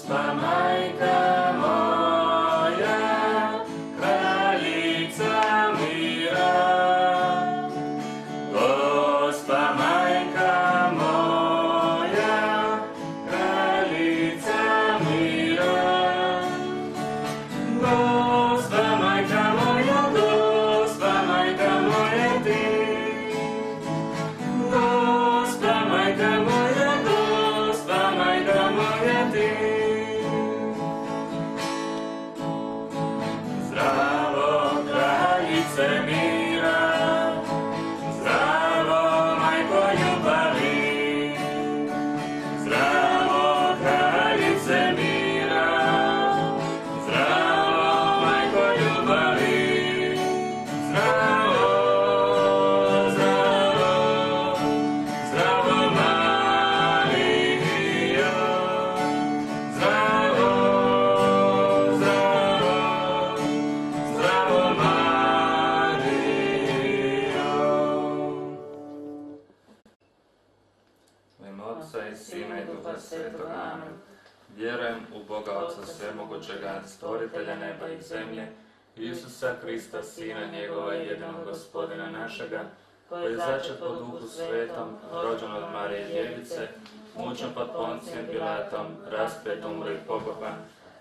Gospa majka moja, kraljica mira. Gospa majka moja, kraljica mira. Gospa majka moja, Gospa majka moja ti. Gospa majka moja, Gospa majka moja ti. Zdravo kraljice mira, zdravo majko ljubavi. Zdravo kraljice mira, zdravo majko ljubavi. Zdravo, zdravo, zdravo Marijo. Zdravo, zdravo, zdravo Marijo. U ime Otca i Sina i Duha Svetoga. Amen. Vjerujem u Boga Otca Svemogućega, stvoritelja neba i zemlje, i Isusa Krista, Sina njegova i jedinog Gospodina našega, koji je začet po Duhu Svetom, rođen od Marije Djevice, mučen pod Poncijem Pilatom, raspet, umro i pokopan,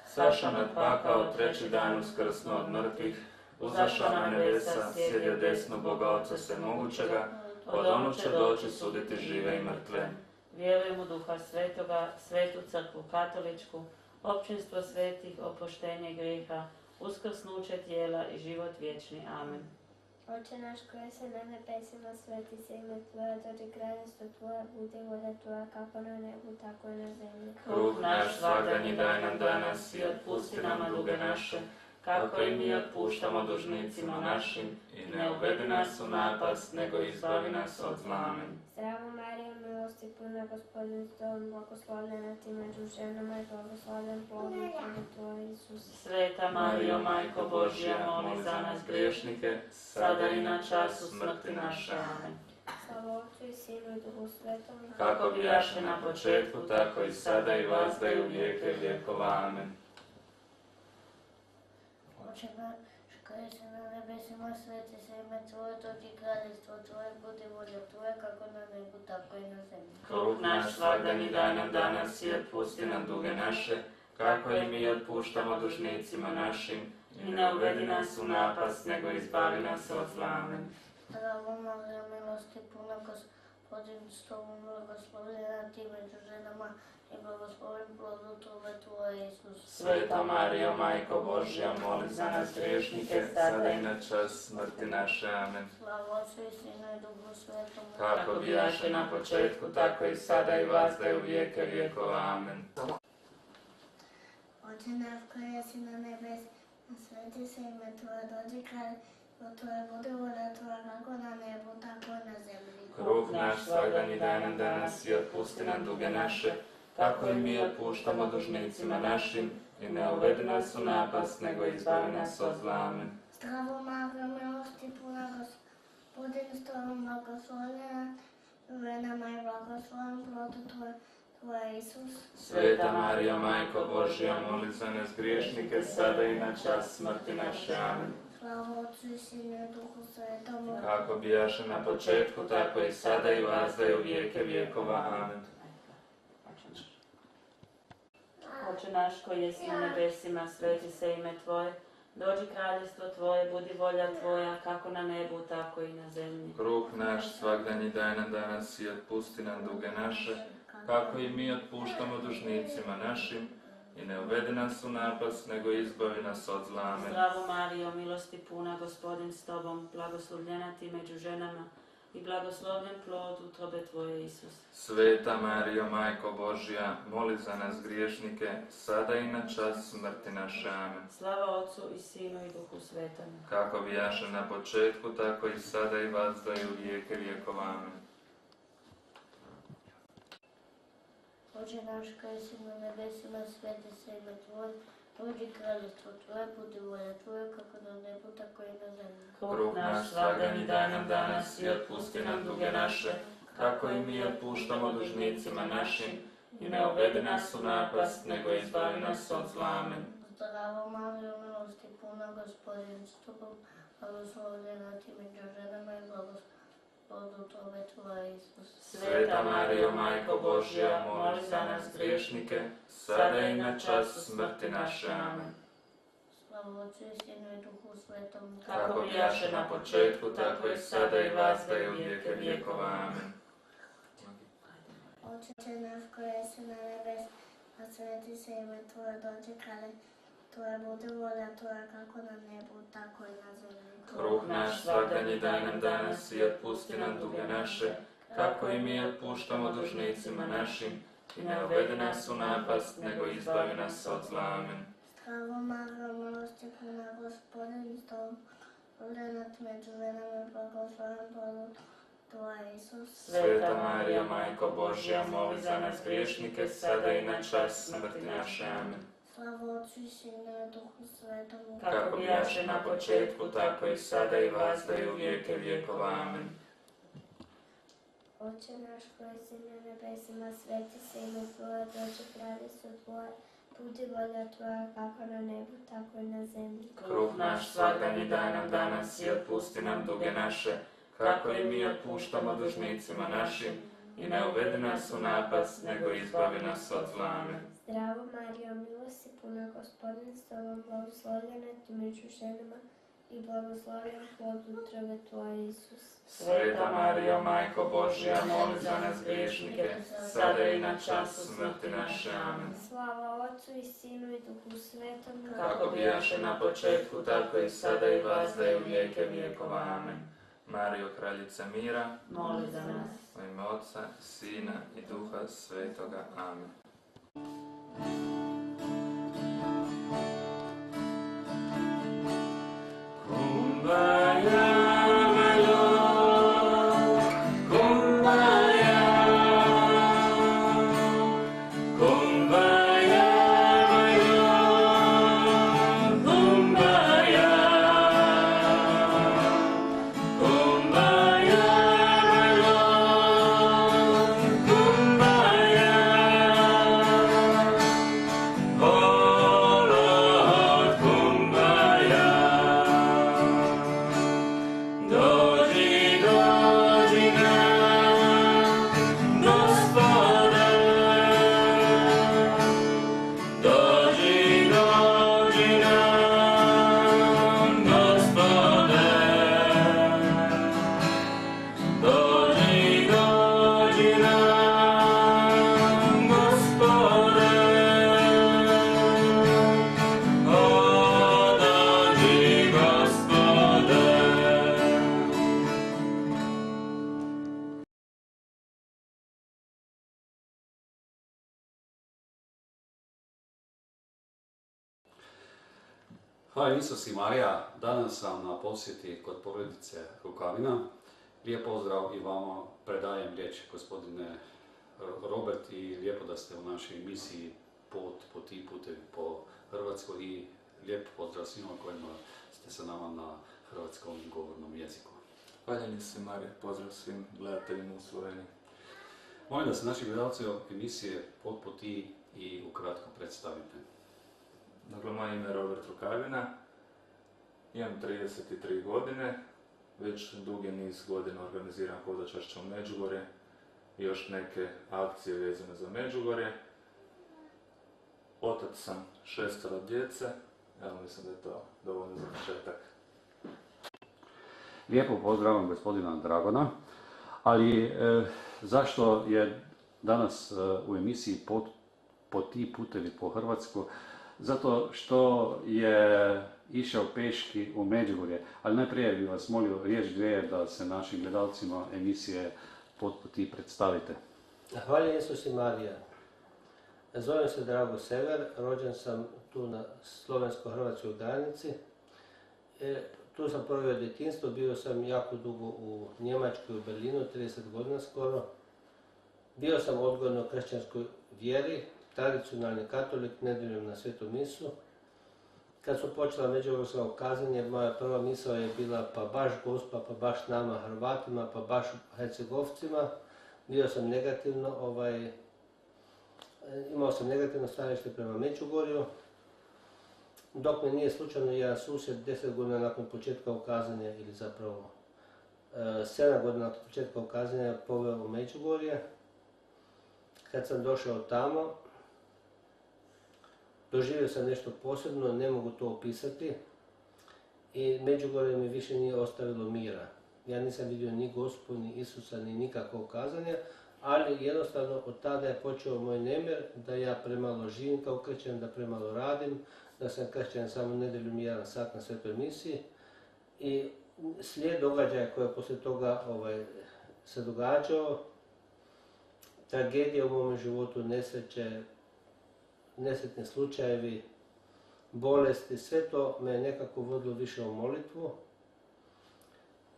sašao nad pakao, treći dan uskrsnuo od mrtvih, uzašao na nebesa, sjedio desno Boga Otca Svemogućega, od onog će doći suditi žive i mrtve. Vjerujem u Duha Svetoga, Svetu crkvu katoličku, općinstvo svetih, oproštenje grijeha, uskrsnuće tijela i život vječni. Amen. Oče naš koji si na nebesima, sveti se ime Tvoje, dođi kraljestvo Tvoje, budi volja Tvoja kako na nebu, tako i na zemlji. Kruh naš svakdanji daj nam danas i otpusti nama duge naše, kako i mi otpuštamo dužnicima našim, i ne uvedi nas u napast, nego izbavi nas od zla. Amen. Zdravo Marijo, milosti puna, Gospodin s Tobom, blagoslovljena ti među ženama i blagoslovljen plod utrobe Tvoje, Isus. Sveta Marijo, Majko Božja, moli za nas griješnike, sada i na času smrti naše. Amen. Slava Otcu i Sinu i Duhu Svetom. Kako bijaše na početku, tako i sada i vazda i u vijeke vjekova. Amen. Oče naš koji si na nebesima, sveti se ime Tvoje, dođi kraljestvo Tvoje, budi volja Tvoja kako na nebu, tako i na zemlji. Kruh naš svakdanji daj nam danas i otpusti nam duge naše, kako i mi otpuštamo dužnicima našim, i ne uvedi nas u napast, nego izbavi nas od zla. Amen. Zdravo Marija, milosti puna, Gospodin s Tobom, blagoslovljena ti među ženama i blagosloven plod utrobe Tvoje, Isus. Sveta Marijo, Majko Božja, moli za nas griješnike, sada i na čas smrti naše. Amen. Slava Otcu i Sinu i Duhu Svetom. Kako bijaše na početku, tako i sada i vazda i u vijeke vjekova. Amen. Oče naš koji si na nebesima, sveti se ime Tvoje, dođi kraljestvo Tvoje, budi volja Tvoja kako na nebu, tako i na zemlji. Kruh naš svakdanji daj nam danas i otpusti nam duge naše, kako i mi otpuštamo dužnicima našim, i ne uvedi nas u napast, nego izbavi nas od zla. Amen. Zdravo Marijo, milosti puna, Gospodin s Tobom, blagoslovljena ženama i blagosloven plod Tvoje, Isus. Sveta Marijo, Majko Božja, moli za nas griješnike, sada i na čas smrti naše. Amen. Slava Otcu i Sinu i Duhu Svetom. Kako bijaše na početku, tako i sada i vazda i u vijeke vjekova. Amen. Oče naš koji jesi na nebesima, sveti se ime Tvoje, dođi kraljestvo Tvoje, budi volja Tvoja, kako na nebu, tako i na zemlji. Kruh naš svakdanji daj nam danas i otpusti nam duge naše, kako i mi otpuštamo dužnicima našim, i ne uvedi nas u napast, nego izbavi nas od zla. Amen. Zdravo Marijo, milosti puna, Gospodin s Tobom, blagoslovljena ti među ženama, i blagoslovljen plod utrobe Tvoje, Isus. Sveta Marijo, Majko Božja, moli za nas griješnike, sada i na čas smrti naše. Amen. Slava Otcu i Sinu i Duhu Svetom. Kako bijaše na početku, tako i sada i vazda i u vijeke vjekova. Amen. Oče naš koji si na nebesima, sveti se ime Tvoje, dođi kraljestvo Tvoje, budi volja Tvoja kako na nebu, tako i na zemlji. Kruh naš svakdanji daj nam danas i otpusti nam duge naše, kako i mi otpuštamo dužnicima našim, i ne uvedi nas u napast, nego izbavi nas od zla. Amen. Zdravo Marijo, milosti puna, Gospodin s tobom, blagoslovljena ti među ženama i blagoslovljen utrobe tvoje, Isus. Sveta Marijo, Majko Božja, moli za nas griješnike, sada i na čas smrti naše. Amen. Slava Otcu i Sinu i Duhu Svetom, Kako bijaše na početku, tako i sada i vazda i u vijeke vjekova. Amen. Oče naš koji jesi na nebes, a sveti se ime Tvoje, dođe kralj Tvoje, bude volja Tvoja kako na nebu, tako i na zemlji. Kruh naš svakdanji daj nam danas i otpusti nam duge naše, kako i mi otpuštamo dužnicima našim, i ne uvedi nas u napast, nego izbavi nas od zla. Amen. Zdravo Marijo, milosti puna, Gospodin s tobom, blagoslovljena ti među ženama i blagosloven plod Tvoje, Isus. Sveta Marija, Majko Božja, moli za nas griješnike, sada i na čas smrti naše. Amen. Slava Otcu i Sinu i Duhu Svetom, Kako bijaše na početku, tako i sada i vazda i u vijeke vjekova. Amen. Oče naš koji si na nebesima, sveti se ime Tvoje, dođe kraljestvo Tvoje, budi volja Tvoja kako na nebu, tako i na zemlji. Kruh naš svakdanji daj nam danas i otpusti nam duge naše, kako i mi otpuštamo dužnicima našim, i ne uvedi nas u napast, nego izbavi nas od zla. Amen. Zdravo Marijo, milosti puna, Gospodin s tobom, blagoslovljena ti među ženama i blagoslovljen plod utrobe Tvoje, Isus. Sveta Marijo, Majko Božja, moli za nas griješnike, sada i na čas smrti naše. Amen. Slava Otcu i Sinu i Duhu Svetom, Kako bijaše na početku, tako i sada i vazda i u vijeke vjekova. Amen. Marijo, kraljica mira, Moli za nas. u ime Otca, Sina i Duha Svetoga. Amen. Hvala Isus i Marija, danas sam na posjeti kod porodice Rukavina. Lijep pozdrav i vama predajem riječ gospodine Robert i lijepo da ste u našoj misiji po ti putevi po Hrvatskoj i lijep pozdrav svima kojima ste sa nama na hrvatskom govornom jeziku. Hvaljeni se Marija, pozdrav svim gledateljima u Sloveniji. Molim da se naši gledalci emisije po ti i ukratko predstavite. Dakle, moje ime je Robert Rukavina, imam 33 godine, već dugi niz godina organiziram hodočašće u Međugorje i još neke akcije vezane za Međugorje. Otac sam 6 djece, evo mislim da je to dovoljno za početak. Lijepo pozdravljam gospodina Dragona, ali zašto je danas u emisiji po ti putevi po Hrvatsku? Zato što je išao peški u Međugorje, ali najprije bih vas molio riječ dvije da se našim gledalcima emisije po ti predstavite. Hvala Isus i Marija. Zovem se Drago Sever, rođen sam tu na slovensko-hrvatskoj granici. Tu sam proveo djetinjstvo, bio sam jako dugo u Njemačkoj, u Berlinu, 30 godina skoro. Bio sam odgojno kršćanskoj vjeri, tradicionalni katolik, nedjeljom na svetu misu. Kad su počela međugorska kazanje, moja prva misao je bila pa baš Gospa, pa baš nama Hrvatima, pa baš Hercegovcima. Bio sam negativno imao sam negativno stajalište prema Međugorju, dok me nije slučajno jedan susjed 10 godina nakon početka ukazanja, ili zapravo 7 godina nakon početka ukazanja, poveo u Međugorje. Kad sam došao tamo, doživio sam nešto posebno, ne mogu to opisati, i Međugorje mi više nije ostavilo mira. Ja nisam vidio ni Gospu, ni Isusa, ni nikakvog kazanja, ali jednostavno od tada je počeo moj nemir da ja premalo živim kao kršćanin, da premalo radim, da sam kršćanin samo nedjeljom 1 sat na svetoj misiji. I slijed događaja koje poslije toga se događao, tragedije u mom životu, nesreće, nesretni slučajevi, bolesti, sve to me nekako vodilo više u molitvu,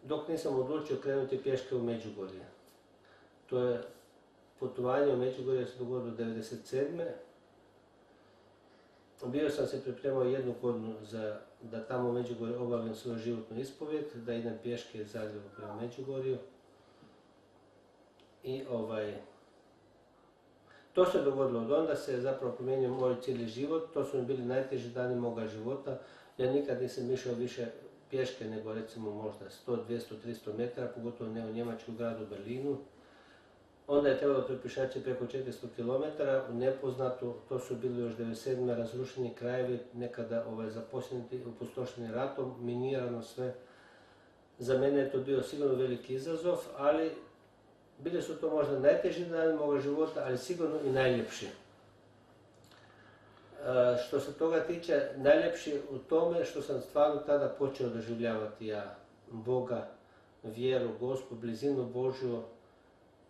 dok nisam odlučio krenuti pješke u Međugorje. To je putovanje u Međugorje se dogodilo 1997. Bio sam se pripremao 1 godinu da tamo u Međugorju obavim svoju životnu ispovijed, da idem pješke iz Zagreba prema Međugorju. I to se dogodilo. Od onda se zapravo promijenio moj cijeli život. To su mi bili najteži dani moga života. Ja nikad nisam išao više pješke nego recimo možda 100, 200, 300 metara, pogotovo ne u Njemačku, gradu Berlinu. Onda je trebalo prepješači preko 400 km u nepoznatu, to su bili još 1997. razrušeni krajevi, nekada zaposleni, opustošeni ratom, minirano sve. Za mene je to bio sigurno veliki izazov, ali bili su to možda najteži dani moga života, ali sigurno i najljepši. Što se toga tiče, najljepši u tome što sam stvarno tada počeo doživljavati ja Boga, vjeru, Gospu, blizinu Božju,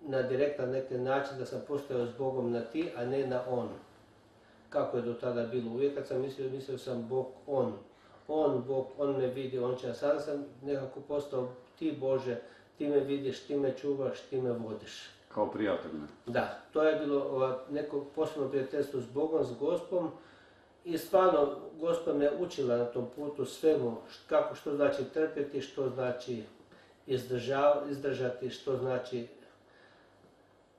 na direktan neki način da sam postojao s Bogom na ti, a ne na on. Kako je do tada bilo. Uvijek kad sam mislio sam Bog on. On Bog, on me vidi, on će. A sada sam nekako postao ti Bože, ti me vidiš, ti me čuvaš, ti me vodiš. Kao prijatelj. Da, to je bilo neko posebno prijateljstvo s Bogom, s Gospom. I stvarno, Gospa me učila na tom putu svemu, što znači trpjeti, što znači izdržati, što znači...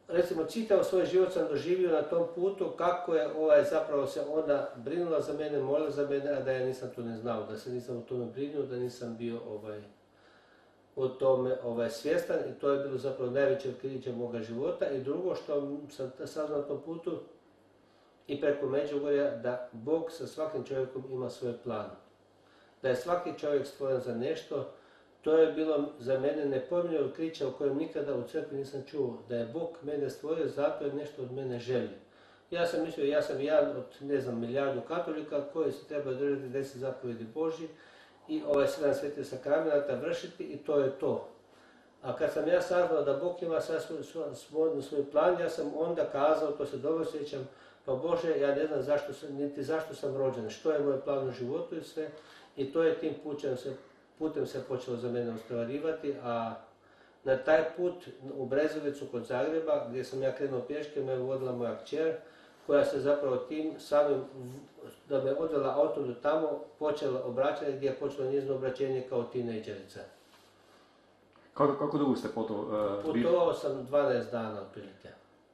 Recimo, čitav svoj život sam doživio na tom putu kako je zapravo se ona brinula za mene, molila za mene, a da ja nisam to ne znao, da se nisam o tome brinuo, da nisam bio o tome svjestan, i to je bilo zapravo najveće otkriće moga života. I drugo što sam saznao na tom putu i preko Međugorja, da Bog sa svakim čovjekom ima svoj plan. Da je svaki čovjek stvoren za nešto. To je bilo za mene nepojmljivo otkriće o kojem nikada u crkvi nisam čuo. Da je Bog mene stvorio zato jer nešto od mene želi. Ja sam mislio, ja sam jedan od, milijardu katolika koji se treba držati 10 zapovjedi Božji i 7 svetih sakramenata vršiti, i to je to. A kad sam ja saznao da Bog ima svoj plan, ja sam onda kazao, to se dobro sjećam, pa Bože, ja ne znam niti zašto sam rođen, što je moj plan u životu i sve. I to je tim putem se počelo za mene ostvarivati, a na taj put u Brezovicu kod Zagreba, gdje sam ja krenuo pješke, me vodila moja kćer, koja se zapravo tim samim, da me odvela autom do tamo, počela obraćati, gdje je počelo njezino obraćenje kao tinejdžerica. Kako dugo ste putovali? Putovao sam 12 dana otprilike.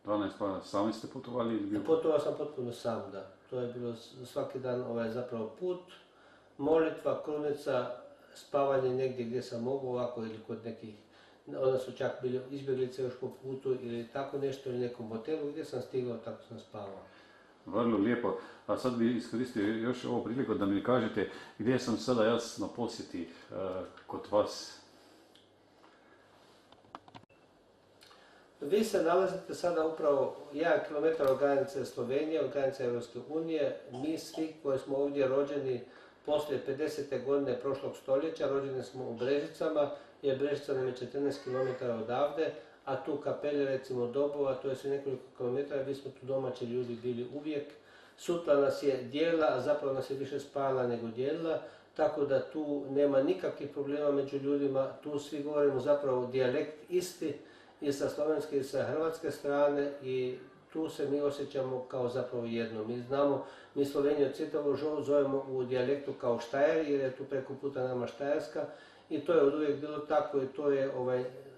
12 dana, sami ste putovali? Ili... Putovao sam potpuno sam, da. To je bilo svaki dan zapravo put, molitva, krunica, spavanje negdje gdje sam mogao, ovako ili kod nekih, onda su čak bili izbjeglice još po putu ili tako nešto, ili nekom hotelu gdje sam stigao, tako sam spavao. Vrlo lijepo. A sad bi iskoristio još ovu priliku da mi kažete gdje sam sada ja na posjeti kod vas. Vi se nalazite sada upravo 1 km od granice Slovenije, od granice Europske unije. Mi svi koji smo ovdje rođeni poslije 50. godine prošlog stoljeća, rođeni smo u Brežicama, jer Brežica nam je 14 km odavde, a tu Kapelje, recimo Dobova, to je sve nekoliko kilometara, vi smo tu domaći ljudi bili uvijek. Sutla nas je dijelila, a zapravo nas je više spajala nego dijelila, tako da tu nema nikakvih problema među ljudima, tu svi govorimo zapravo dijalekt isti, i sa slovenske i sa hrvatske strane, i tu se mi osjećamo kao zapravo jedno. Mi znamo, mi Sloveniju citavu zovemo u dijalektu kao Štajer, jer je tu preko puta nama Štajerska, i to je od uvijek bilo tako, i to je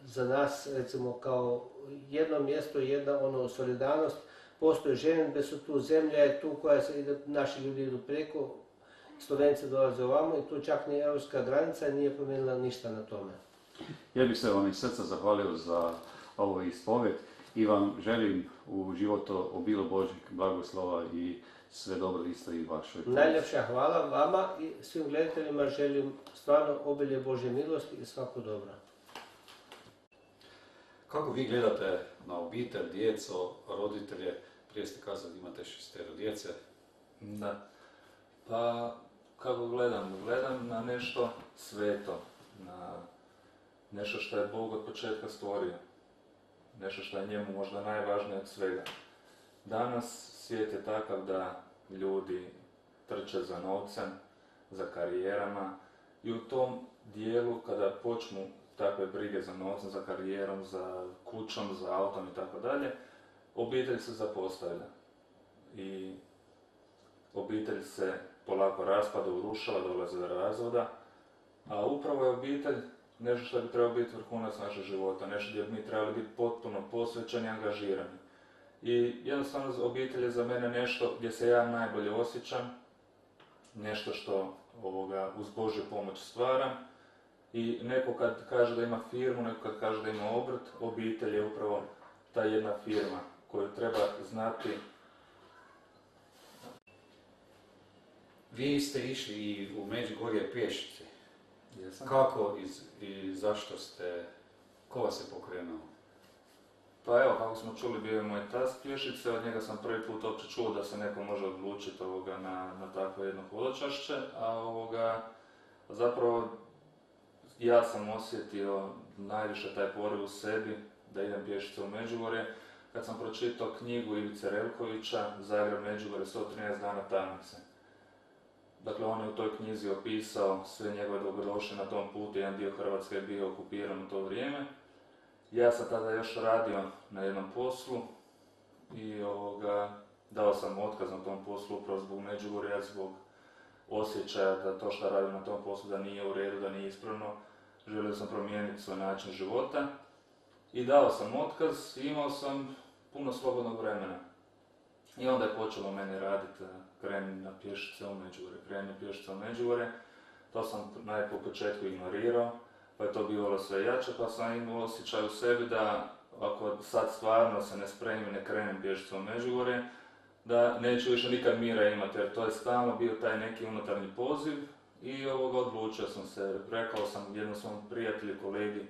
za nas recimo kao jedno mjesto, jedna solidarnost. postoje ženidbe su tu, zemlja je tu koja se ide, naši ljudi idu preko, Slovenci dolaze ovamo i tu čak ni europska granica nije promijenila ništa na tome. Ja bih se vam iz srca zahvalio za ovo ispoved i vam želim u životu obilo Božjeg blagoslova i sve dobro isto i vašoj. Najljepša hvala vama i svim gledateljima, želim stvarno obilje Božje milosti i svako dobro. Kako vi gledate na obitelj, djeco, roditelje? Prije ste kazali imate 6 djece. Da. Pa, kako gledam? Gledam na nešto sveto, na nešto što je Bog od početka stvorio. Nešto što je njemu možda najvažnije od svega. Danas svijet je takav da ljudi trče za novcem, za karijerama i u tom dijelu kada počnu takve brige za novcem, za karijerom, za kućom, za autom i tako dalje, obitelj se zapostavlja. I obitelj se polako raspada, urušava, dolazi do razvoda, a upravo je obitelj nešto što bi trebalo biti vrhunac našeg života, nešto gdje bi mi trebali biti potpuno posvećeni i angažirani. I jednostavno obitelj je za mene nešto gdje se ja najbolje osjećam, nešto što uz Božju pomoć stvaram. I neko kad kaže da ima firmu, neko kad kaže da ima obrt, obitelj je upravo ta jedna firma koju treba znati. Vi ste išli i u Međugorje pješice. Jesam. Kako i zašto ste, ko vas je pokrenuo? Pa evo, kako smo čuli, bio je moj tast pješice, od njega sam prvi put uopće čuo da se neko može odlučiti na takvo jedno hodočašće, a zapravo ja sam osjetio najviše taj poriv u sebi da idem pješice u Međugorje kad sam pročitao knjigu Ivice Relkovića Zagreb-Međugorje 113 dana tamnice. Dakle, on je u toj knjizi opisao sve njegove dobrodošle na tom putu, jedan dio Hrvatske je bio okupiran u to vrijeme. Ja sam tada još radio na jednom poslu i dao sam otkaz na tom poslu upravo zbog Međugorja, zbog osjećaja da to što radim na tom poslu da nije u redu, da nije ispravno. Želio sam promijeniti svoj način života i dao sam otkaz i imao sam puno slobodnog vremena. I onda je počelo meni raditi, krenuti na pješice u Međugorje. To sam najpo u početku ignorirao, pa je to bilo sve jače, pa sam imao osjećaj u sebi da ako sad stvarno se ne spremim, ne krenem pješice u Međugorje, da neću više nikad mira imati, jer to je stalno bio taj neki unutarnji poziv i odlučio sam se. Rekao sam jednom svom prijatelju, kolegi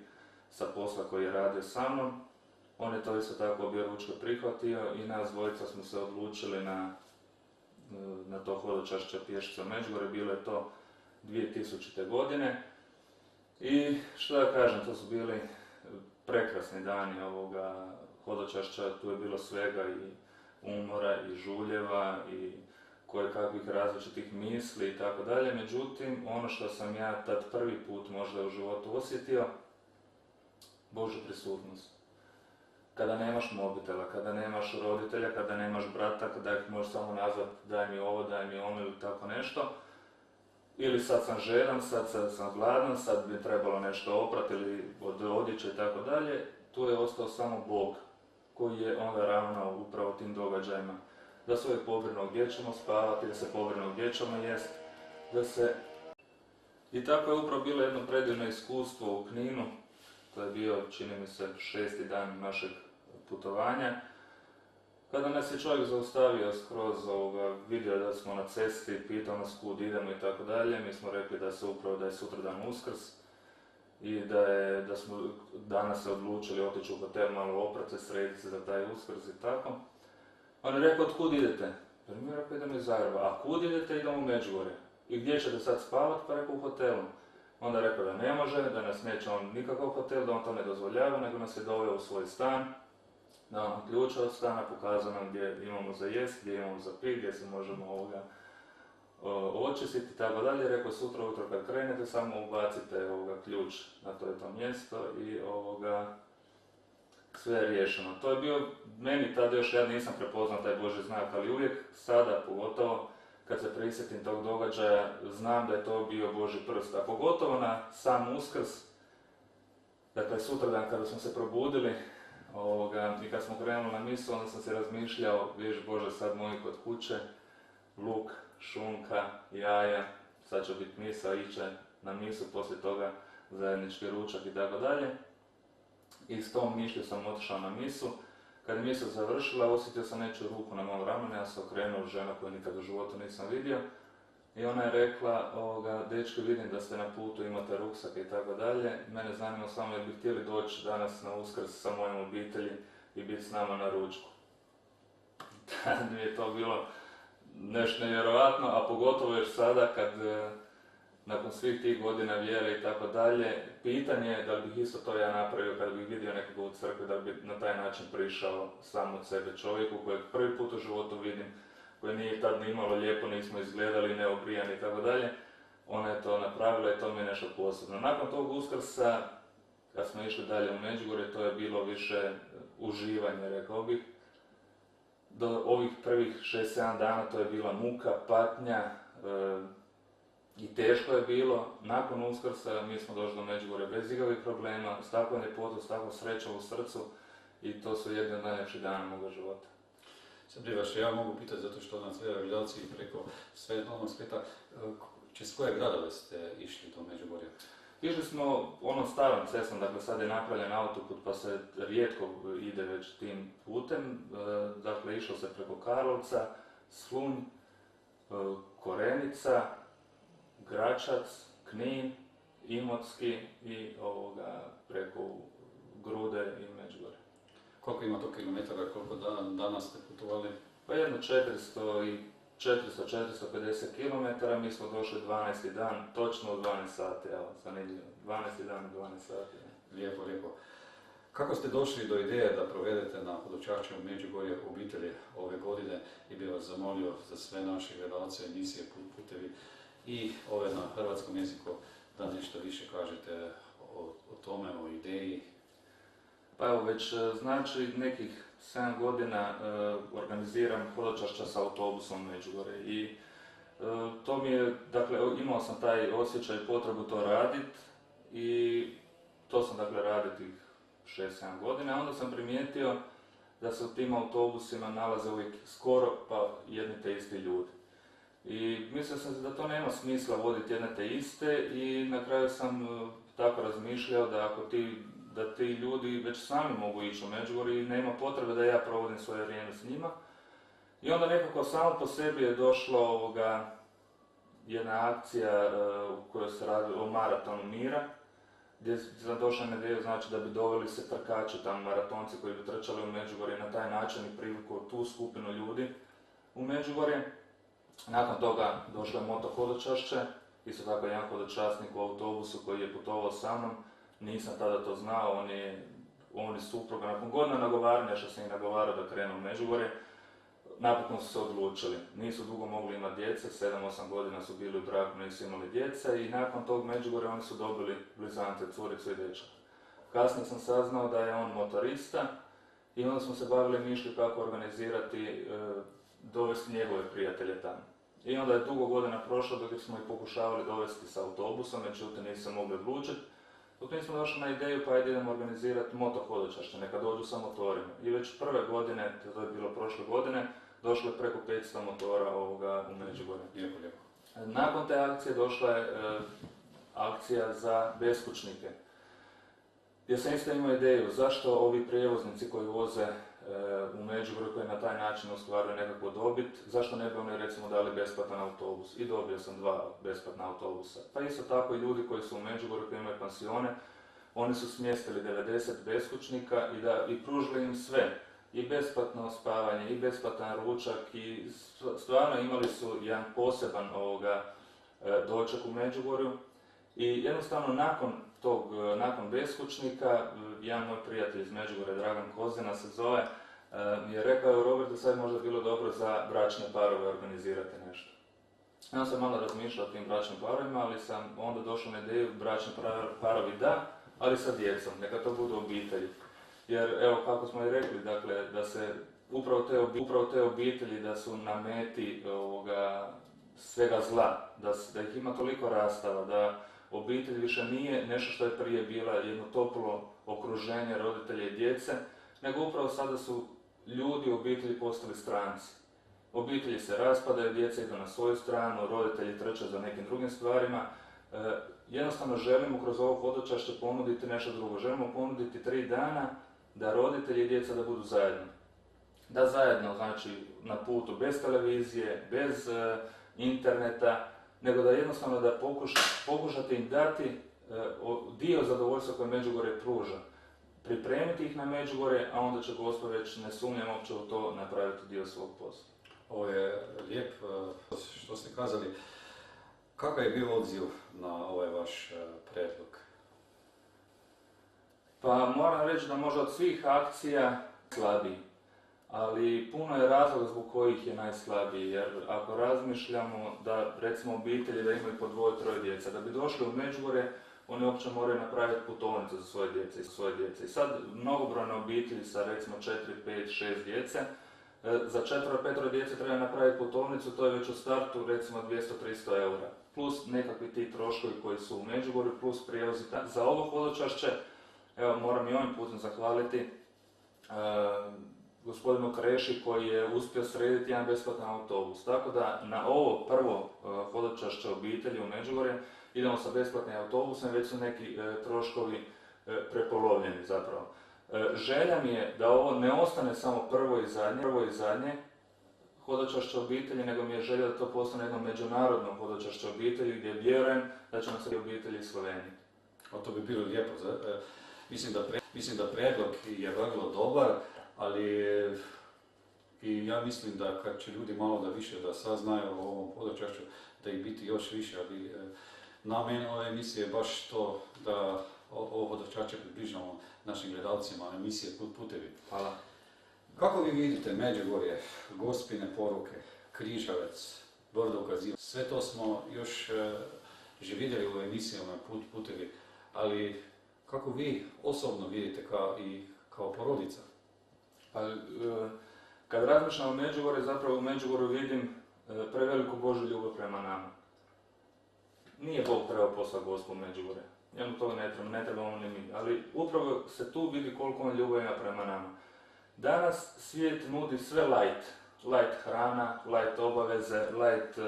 sa posla koji je radio sa mnom, on je to isto tako objeručke prihvatio i nas dvojica smo se odlučili na to hodočašće pješice u Međugorje, bilo je to 2000. godine. I što da kažem, to su bili prekrasni dani hodočašća, tu je bilo svega i umora i žuljeva i kojekakvih različitih misli i tako dalje. Međutim, ono što sam ja tad prvi put možda u životu osjetio, Božju prisutnost. Kada nemaš mobitela, kada nemaš roditelja, kada nemaš brata, kada ih možeš samo nazvati daj mi ovo, daj mi ono ili tako nešto, ili sad sam žedan, sad sam gladan, sad bi trebalo nešto oprati ili od odjeće i tako dalje, tu je ostao samo Bog koji je onda ravnao upravo tim događajima. Da se uvijek pobrinuo gdje ćemo spavati, da se pobrinuo gdje ćemo jest, I tako je upravo bilo jedno predivno iskustvo u Kninu. To je bio, čini mi se, 6. dan našeg putovanja. Kada nas je čovjek zaustavio skroz, vidio da smo na cesti, pitao nas kud idemo i tako dalje, mi smo rekli da je sutradan Uskrs i da smo danas se odlučili otići u hotel, malo oprati se, srediti se za taj Uskrs i tako. On je rekao, otkud idete? Mi je rekao, idemo iz Zagreba. A kud idete? Idemo u Međugorje. I gdje ćete sad spavat? Pa rekao, u hotelu. Onda je rekao da ne može, da nas neće on nikakav hotel, da on to ne dozvoljava, nego nas je doveo u svoj stan, dao nam ključ od stana, pokazao nam gdje imamo za jest, gdje imamo za pit, gdje se možemo očistiti i tako dalje. Rekao, sutra ujutro kad krenete, samo ubacite ključ na to mjesto i sve je riješeno. To je bio, meni tada još ja nisam prepoznao taj Božji znak, ali uvijek sada, pogotovo kad se prisjetim tog događaja, znam da je to bio Božji prst. A pogotovo na sam Uskrs, dakle sutradan kada smo se probudili, I kad smo krenuli na misu, onda sam se razmišljao, vidiš Bože, sad moji kod kuće, luk, šunka, jaja, sad će biti misa, iće na misu, poslije toga zajednički ručak i tako dalje. I s tom mišlju sam otišao na misu. Kad je misa završila, osjetio sam nečiju ruku na mom ramenu, ja sam okrenuo žena koju nikad u životu nisam vidio. I ona je rekla, dečki, vidim da ste na putu, imate ruksak i tako dalje. Mene zanima samo jer bi htjeli doći danas na Uskrs sa mojom obitelji i biti s nama na ručku. Tad mi je to bilo nešto nevjerojatno, a pogotovo još sada kad nakon svih tih godina vjere i tako dalje, pitanje je da li bih isto to ja napravio kad bih vidio nekoga u crkvi, da bi na taj način prišao sam od sebe čovjeku kojeg prvi put u životu vidim, koji nije tad ni imalo lijepo, nismo izgledali, neobrijani i tako dalje. Ona je to napravila i to mi je nešto posebno. Nakon tog Uskrsa, kad smo išli dalje u Međugorje, to je bilo više uživanje, rekao bih. Do ovih prvih 6-7 dana to je bila muka, patnja i teško je bilo. Nakon Uskrsa mi smo došli do Međugorja bez ikakvih problema, s takvom ljepotom, s takvom srećom u srcu i to su jedni od najljepših dana moga života. Sad Brivaš, ja mogu pitati zato što na tvojoj realizaciji preko onog svijeta, čez koje gradove ste išli do Međugorja? Išli smo onom starom cestom, dakle sad je napravljen autoput pa se rijetko ide već tim putem. Dakle, išlo se preko Karlovca, Slunj, Korenica, Gračac, Knin, Imotski i preko Grude i Međugorje. Koliko ima to kilometara, koliko dana ste putovali? Pa jedno 400-450 km, mi smo došli 12. dan, točno u 12 sati, evo, zanimljivo. 12. dan u 12 sati. Lijepo, lijepo. Kako ste došli do ideje da provedete na Hodočašće u Međugorje obitelji ove godine i bih vas zamolio za sve naše gledalce emisije Putevi i ove na hrvatskom jeziku da nešto više kažete o tome, o ideji? Pa evo, već znači nekih 7 godina organiziram hodočašća sa autobusom u Međugorje i to mi je, dakle, imao sam taj osjećaj i potrebu to raditi i to sam dakle radio tih 6-7 godina, a onda sam primijetio da se u tim autobusima nalaze uvijek skoro pa jedni te isti ljudi. I mislio sam da to nema smisla voditi jedne te iste i na kraju sam tako razmišljao da da ti ljudi već sami mogu ići u Međugorje i nema potrebe da ja provodim svoje vrijeme s njima. I onda nekako samo po sebi je došlo jedna akcija u kojoj se radi o maratonu mira, gdje sam došao na ideju, znači da bi doveli se trkači, tamo maratonci koji bi trčali u Međugorje, na taj način i privukao tu skupinu ljudi u Međugorje. Nakon toga došlo je moto hodočašće, isto tako jedan hodočasnik u autobusu koji je putovao sa mnom. Nisam tada to znao, on je supruga, nakon godina nagovaranja što sam ih nagovarao da krenu u Međugorje, napokon su se odlučili. Nisu dugo mogli imati djece, 7-8 godina su bili u braku, nisu imali djece i nakon tog Međugorja oni su dobili blizance, curicu i dečka. Kasnije sam saznao da je on motorista i onda smo se bavili mišlju kako organizirati, dovesti njegove prijatelje tamo. I onda je dugo godina prošlo dok smo ih pokušavali dovesti sa autobusom, međutim nisam mogli odlučiti. Dok nismo došli na ideju pa ajde idemo organizirati moto hodočašće, neka dođu sa motorima. I već prve godine, to je bilo prošle godine, došlo je preko 500 motora u Međugorje. Lijepo, lijepo. Nakon te akcije došla je akcija za beskućnike. Gdje sam isto imao ideju zašto ovi prijevoznici koji voze u Međugorju koji na taj način ostvaruju nekakvu dobit, zašto ne bi oni recimo dali besplatan autobus. I dobio sam 2 besplatna autobusa. Pa isto tako i ljudi koji su u Međugorju koji imaju pansione, oni su smjestili 90 beskućnika i pružili im sve. I besplatno spavanje, i besplatan ručak i stvarno imali su jedan poseban doček u Međugorju. I jednostavno nakon beskućnika, jedan moj prijatelj iz Međugorja, Dragan Kozina se zove, mi je rekao, Robert, da sad možda bilo dobro za bračne parove organizirati nešto. Ja sam malo razmišljao o tim bračnim parovima, ali sam onda došao na ideju bračni parovi da, ali sa djecom, neka to budu obitelji. Jer evo kako smo i rekli, dakle, da se upravo te obitelji da su na meti svega zla, da ih ima toliko rastava, da obitelj više nije nešto što je prije bila jedno toplo okruženje roditelja i djece, nego upravo sada su ljudi u obitelji postali stranci. Obitelji se raspadaju, djeca idu na svoju stranu, roditelji trče za nekim drugim stvarima. Jednostavno želimo kroz ovo hodočašće ponuditi nešto drugo. Želimo ponuditi 3 dana da roditelji i djeca da budu zajedno. Da zajedno, znači na putu bez televizije, bez interneta, nego da jednostavno da pokušate im dati dio zadovoljstva koje Međugorje pruža. Pripremiti ih na Međugorje, a onda će Gospod već, ne sumnjam uopće u to, napraviti dio svog posla. Ovo je lijep što ste kazali. Kakav je bio odziv na ovaj vaš predlog? Pa moram reći da možda od svih akcija slabiji, ali puno je razloga zbog kojih je najslabiji, jer ako razmišljamo da recimo obitelji da imaju po 2-3 djece, da bi došli u Međugorje, oni uopće moraju napraviti putovnicu za svoje djece. I sad mnogobrojne obitelji sa recimo 4, 5, 6 djece, za 4-5 djece treba napraviti putovnicu, to je već u startu recimo 200-300 eura. Plus nekakvi ti troškovi koji su u Međugorju, plus prijevozi. Za ovo hodočašće, evo moram i ovim putem zahvaliti gospodinu Kreši koji je uspio srediti jedan besplatan autobus. Tako da na ovo prvo hodočašće obitelji u Međugorje idemo sa besplatnim autobusom, već su neki troškovi prepolovljeni zapravo. Želja mi je da ovo ne ostane samo prvo i zadnje hodočašće obitelji, nego mi je želja da to postane jedno međunarodno hodočašće obitelji gdje vjerujem da će nas i obitelji iz Slovenije. To bi bilo lijepo. Mislim da predlog je vrlo dobar, ali i ja mislim da kad će ljudi malo da više da saznaju o ovom hodočašću, da ih biti još više, ali namen ove emisije je baš to da ovo hodočašće približamo našim gledalcima emisije Putevi. Hvala. Kako vi vidite Međugorje, Gospine poruke, Križevec, Brdo ukazivanja? Sve to smo još vidjeli u emisijama Putevi, ali kako vi osobno vidite kao porodica? Pa, kad razmišljam o Međugorju, zapravo u Međugorju vidim preveliku Božju ljubav prema nama. Nije Bog trebao poslati Gospu u Međugorje. Njemu to ne trebamo ni mi. Ali upravo se tu vidi koliko on ljubav ima prema nama. Danas svijet nudi sve light hrana, light obaveze, light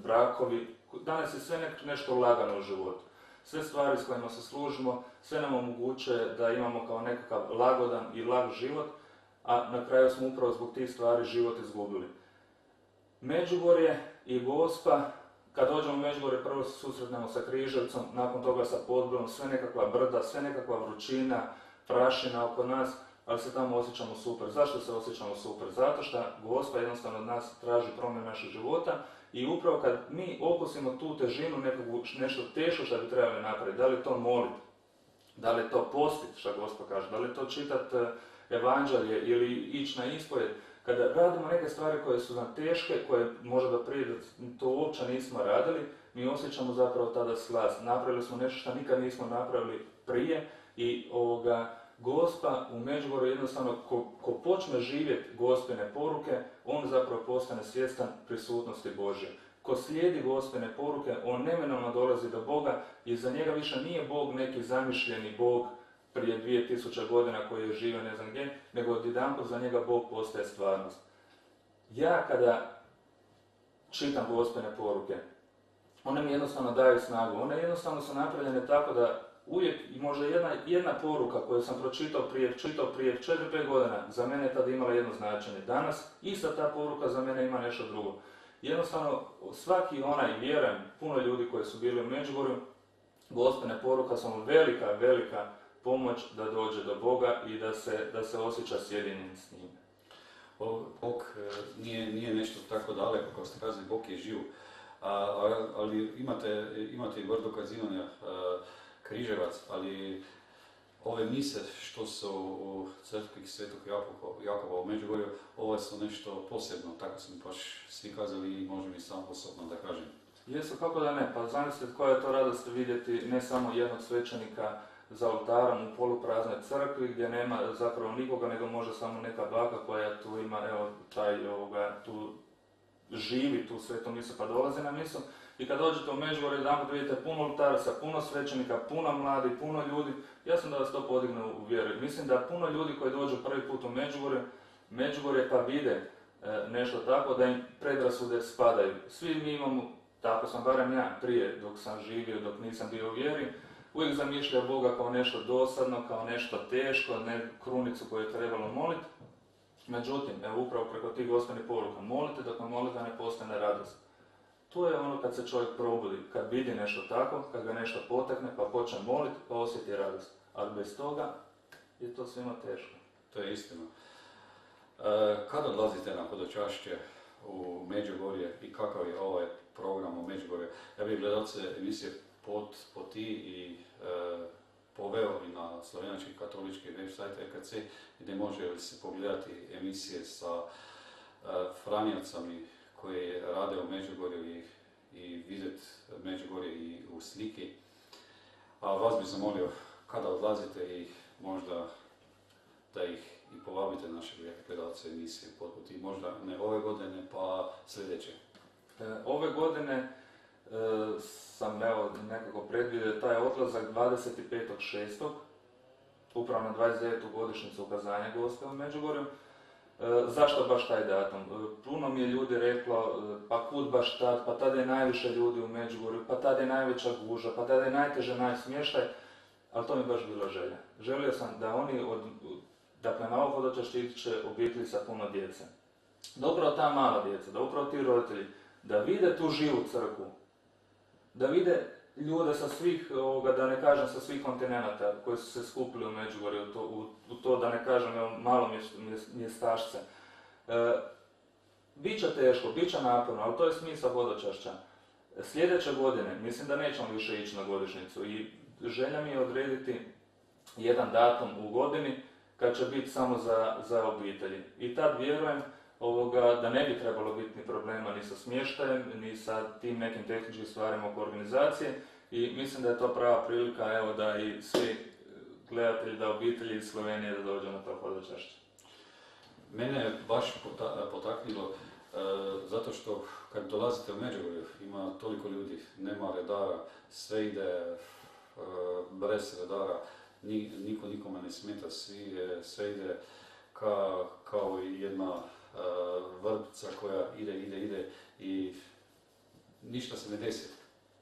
brakovi. Danas je sve nešto lagano u životu. Sve stvari s kojima se služimo, sve nam omogućuje da imamo kao nekakav lagodan i lag život, a na kraju smo upravo zbog tih stvari život izgubili. Međugorje i Gospa, kad dođemo u Međugorje prvo se susretnemo sa Križevcom, nakon toga sa Podbrom, sve nekakva brda, sve nekakva vrućina, prašina oko nas, ali se tamo osjećamo super. Zašto se osjećamo super? Zato što Gospa jednostavno od nas traži promjenu našeg života i upravo kad mi okusimo tu težinu, nešto teško što bi trebali napraviti, da li to moliti, da li to postiti, što Gospa kaže, da li to čitati evanđelje ili ići na ispovjed, kada radimo neke stvari koje su nam teške, koje možda da prije to uopće nismo radili, mi osjećamo zapravo tada slast. Napravili smo nešto što nikad nismo napravili prije i Gospa u Međugorju jednostavno, ko počne živjeti Gospine poruke, on zapravo postane svjestan prisutnosti Božje. Ko slijedi Gospine poruke, on neminovno dolazi do Boga i za njega više nije Bog neki zamišljeni Bog prije 2000 godina koji je živio ne znam gdje, nego odjedanput za njega Bog postaje stvarnost. Ja kada čitam Gospine poruke, one mi jednostavno daju snagu, one jednostavno su napravljene tako da uvijek možda jedna poruka koju sam pročitao prije 4-5 godina, za mene je tada imala jedno značenje. Danas ista ta poruka za mene ima nešto drugo. Jednostavno, svaki onaj, vjerujem, puno ljudi koji su bili u Međugorju, Gospine poruka su velika pomoć da dođe do Boga i da se osjeća sjedinjen s njim. Bog nije nešto tako daleko, kao ste kazali, Bog je živ. Ali imate i Brdo ukazivanja, Križevac, ali ove mise što su u crkvi Svetog Jakova u Međugorju, ove su nešto posebno, tako su mi baš svi kazali i možem i sam osobno da kažem. Jesu, kako da ne, pa zamislite koja je to radost vidjeti ne samo jednog svećenika za oltarom u polupraznoj crkvi gdje nema zapravo nikoga, nego može samo neka baka koja tu ima, tu živi tu svetu misu pa dolazi na misu, I kad dođete u Međugorje, jedanput vidite puno oltaraca, puno svećenika, puno mladi, puno ljudi, jasno da vas to podigne u vjeru. Mislim da puno ljudi koji dođu prvi put u Međugorje pa vide nešto tako da im predrasude spadaju. Svi mi imamo, tako sam barem ja prije dok sam živio, dok nisam bio u vjeri, uvijek zamišljao Boga kao nešto dosadno, kao nešto teško, ne krunicu koju je trebalo moliti. Međutim, evo upravo preko tih gospelnih poruka, molite dok vam molitva ne postane radost. To je ono kad se čovjek probudi, kad vidi nešto tako, kad ga nešto potakne, pa počne moliti, pa osjeti radost. Ali bez toga je to svima teško. To je istina. Kad odlazite na hodočašće u Međugorje i kakav je ovaj program u Međugorje? Ja bih gledalce emisije Poti i poveo i na slovenački katolički website EKC, gdje može se pogledati emisije sa franjevcami koji rade u Međugorju i vidjeti Međugorje i u sliki. A vas bih zamolio kada odlazite i možda da ih i povabite naše gledalce emisije Poti, možda ne ove godine pa sljedeće. Ove godine sam nekako predvidio taj odlazak 25.6. upravo na 29. godišnjicu ukazanja Gospe u Međugorju. Zašto baš taj datum? Puno mi je ljudi reklo, pa kud baš tad, pa tada je najviše ljudi u Međugorju, pa tada je najveća guža, pa tada je najteže smještaj, ali to mi je baš bila želja. Želio sam da oni, dakle na ovo hodočašće će obitelji sa puno djece. Da upravo ta mala djeca, da upravo ti roditelji, da vide tu živu crkvu, da vide ljude sa svih, da ne kažem sa svih kontinenata koji su se skupili u Međugorju, u to da ne kažem malo mjestašce. Biće teško, biće naporno, ali to je smisao hodočašća. Sljedeće godine, mislim da nećemo više ići na godišnjicu i želja mi je odrediti jedan datum u godini kad će biti samo za obitelji. I tad vjerujem da ne bi trebalo biti ni problema ni sa smještajem, ni sa tim nekim tehničkim stvarima oko organizacije i mislim da je to prava prilika da i svi gledatelji, da obitelji iz Slovenije da dođu na to hodočašće. Mene je baš potaknilo zato što kad dolazite u Međugorje ima toliko ljudi, nema redara, sve ide bez redara, niko nikome ne smeta, sve ide kao jedna vrpca koja ide i ništa se ne desi.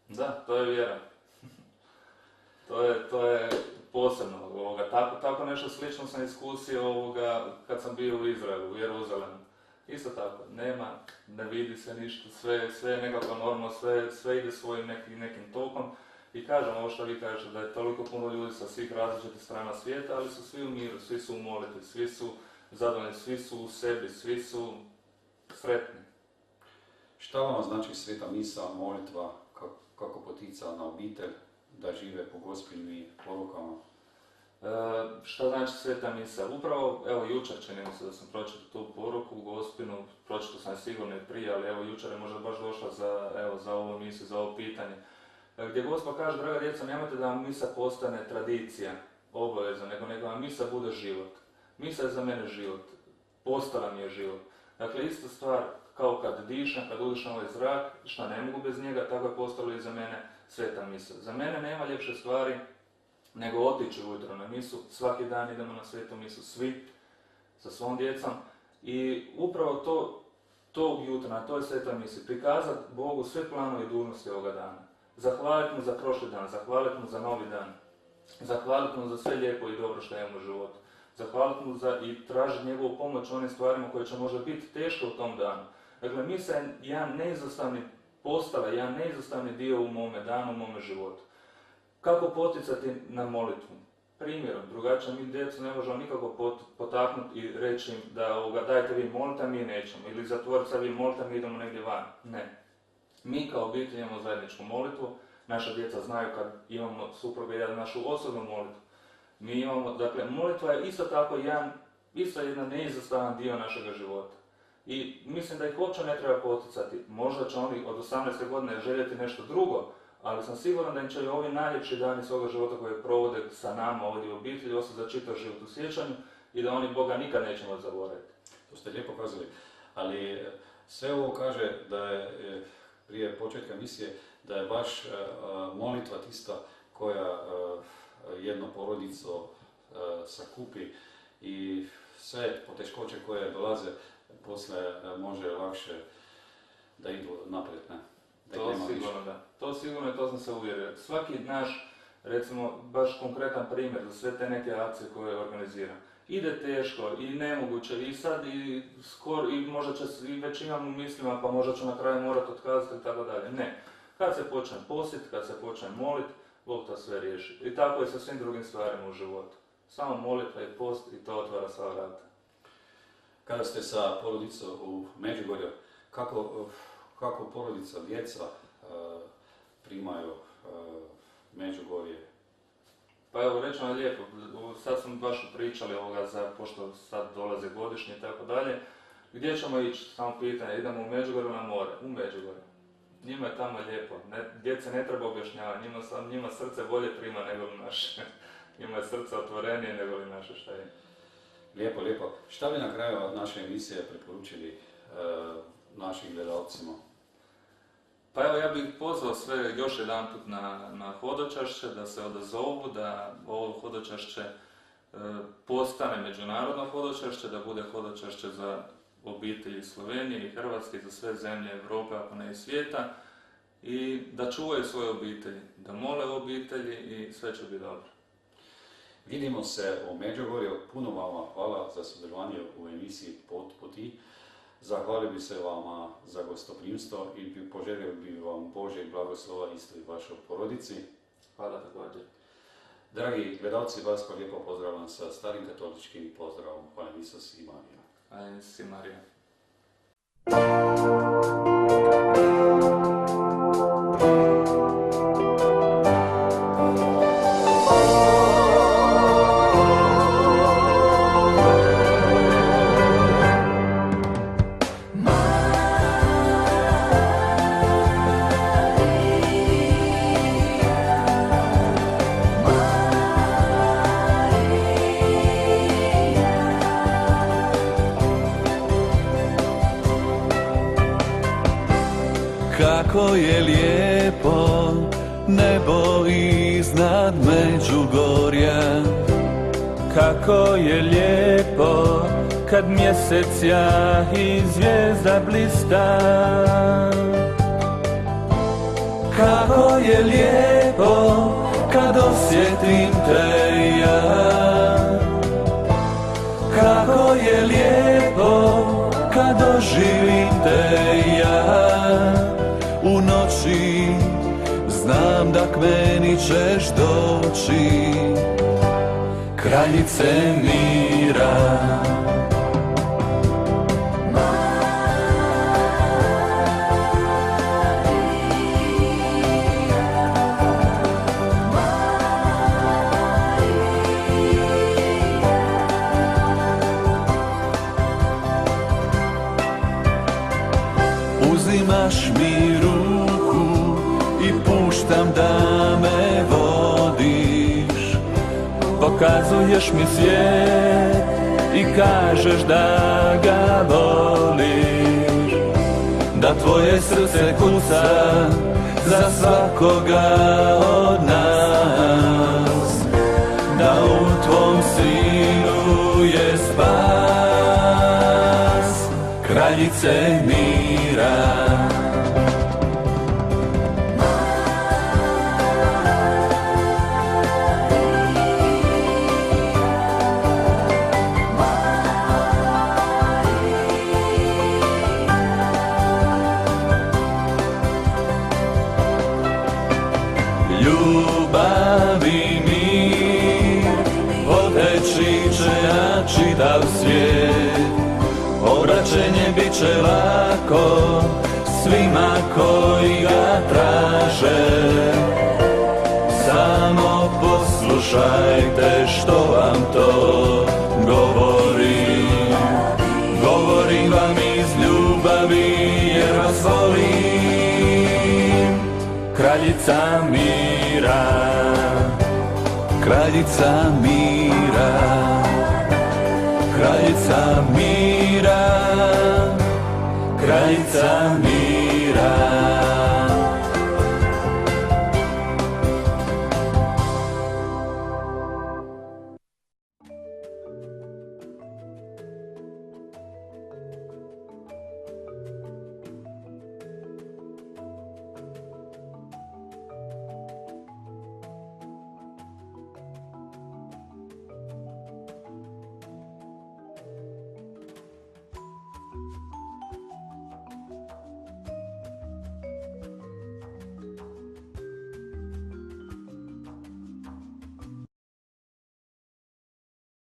Da, to je vjera. to je posebno. Tako nešto slično sam iskusio kad sam bio u Izraelu, u Jeruzalemu. Isto tako, ne vidi se ništa, sve je nekako normalno, sve ide svojim nekim tokom. I kažem ovo što vi kažete, da je toliko puno ljudi sa svih različitih strana svijeta, ali su svi u miru, svi su u molitvi, svi su zadovoljni, svi su u sebi, svi su sretni. Šta vam znači sveta misa, molitva, kako potica na obitelj da žive po gospelnim porukama? Šta znači sveta misa? Upravo, jučer čini mi se da sam pročitao tu poruku Gospinu, pročitao sam sigurno i prije, ali jučer je možda baš došla za ovu misu, za ovo pitanje. Gdje Gospa kaže, draga djeca, nemojte da vam misa postane tradicija, obaveza, nego vam misa bude život. Misa je za mene život, postala mi je život. Dakle, ista stvar kao kad dišem, kad udišem ovaj zrak, šta ne mogu bez njega, tako je postalo i za mene sveta misa. Za mene nema ljepše stvari nego otići ujutro na misu, svaki dan idemo na svetu misu, svi, sa svom djecom. I upravo tog jutra, na toj svetoj misi, prikazati Bogu sve planove i dužnosti ovoga dana. Zahvaliti mu za prošli dan, zahvaliti mu za novi dan, zahvaliti mu za sve lijepo i dobro što imamo u životu. Zahvaliti mu i tražiti njegovu pomoć u onim stvarima koje će možda biti teško u tom danu. Dakle, misa je postala jedan neizostavni dio u mome danu, u mome životu. Kako poticati na molitvu? Primjerom, drugačije mi djecu ne možemo nikako potaknuti i reći im da dajte vi molite, a mi nećemo. Ili zatvoriti se vi molite, a mi idemo negdje van. Ne. Mi kao obitelj imamo zajedničku molitvu, naša djeca znaju kad imamo supruga i ja našu osobnu molitvu. Mi imamo, dakle, molitva je isto tako jedan neizostavan dio našega života. I mislim da ih uopće ne treba poticati. Možda će oni od 18. godine željeti nešto drugo, ali sam siguran da im će i ovi najljepši dani svoga života koje provode sa nama ovdje u obitelji ostati za čitav život u sjećanju i da oni Boga nikad nećemo zaboraviti. To ste lijepo kazali, ali sve ovo kaže da je prije početka misije da je baš molitva tista koja jednu porodicu sakupi i sve poteškoće koje dolaze poslije može lakše da idu naprijed, ne? To sigurno, da. To sigurno i to sam se uvjerio. Svaki naš, recimo, baš konkretan primjer za sve te neke akcije koje organiziram. Ide teško i nemoguće i sad i skoro i možda će i već imam u mislima pa možda ću na kraju morati otkazati i tako dalje. Ne. Kad se počne posjeti, kad se počne moliti, Bog to sve riješi. I tako je sa svim drugim stvarima u životu. Samo molitva i post i to otvara sva vrata. Kada ste sa porodicom u Međugorju, kako porodica, djeca primaju Međugorje? Pa evo, rečeno je lijepo, sad smo baš pričali pošto sad dolaze godišnje i tako dalje. Gdje ćemo ići? Samo pitanje, idemo u Međugorju na more, u Međugorju. Njima je tamo lijepo, djece ne treba objašnjavati, njima srce bolje prima nego li naše. Njima je srce otvorenije nego li naše, šta je. Lijepo, lijepo. Šta bi na kraju naše emisije preporučili našim gledalcima? Pa evo, ja bih pozvao sve još jedanput na hodočašće, da se odazovu, da ovo hodočašće postane međunarodno hodočašće, da bude hodočašće za obitelji Slovenije i Hrvatske, za sve zemlje Europe, ako ne i svijeta, i da čuvaju svoje obitelji, da mole u obitelji i sve će biti dobro. Vidimo se u Međugorju. Puno vama hvala za sudjelovanje u emisiji Pot poti. Zahvalio bi se vama za gostoprimstvo i poželio bi vam Božjeg blagoslova isto i vašoj porodici. Hvala također. Dragi gledalci, vas pa lijepo pozdravljam sa starim katoličkim pozdravom. Hvala Isus i Marija. Hvala Isus i Marija. Kako je lijepo nebo iznad Međugorja, kako je lijepo kad mjesec jahi zvijezda blista, kako je lijepo kad osjetim te ja, kako je lijepo kad doživim te ja. U noći znam da k meni ćeš doći, kraljice mira. Uzimaš mi ruku i puštam da me vodiš, pokazuješ mi svijet i kažeš da ga voliš, da tvoje srce kuca za svakoga od nas, da u tvom sinu je spas, kraljice mira. Ljubavi mir poteći će čitav svijet, obraćenje bit će lako svima koji ga traže. Samo poslušajte što vam to govorim, govorim vam iz ljubavi jer vas volim. Kraljica mira, kraljica mira, kraljica mira, kraljica mira.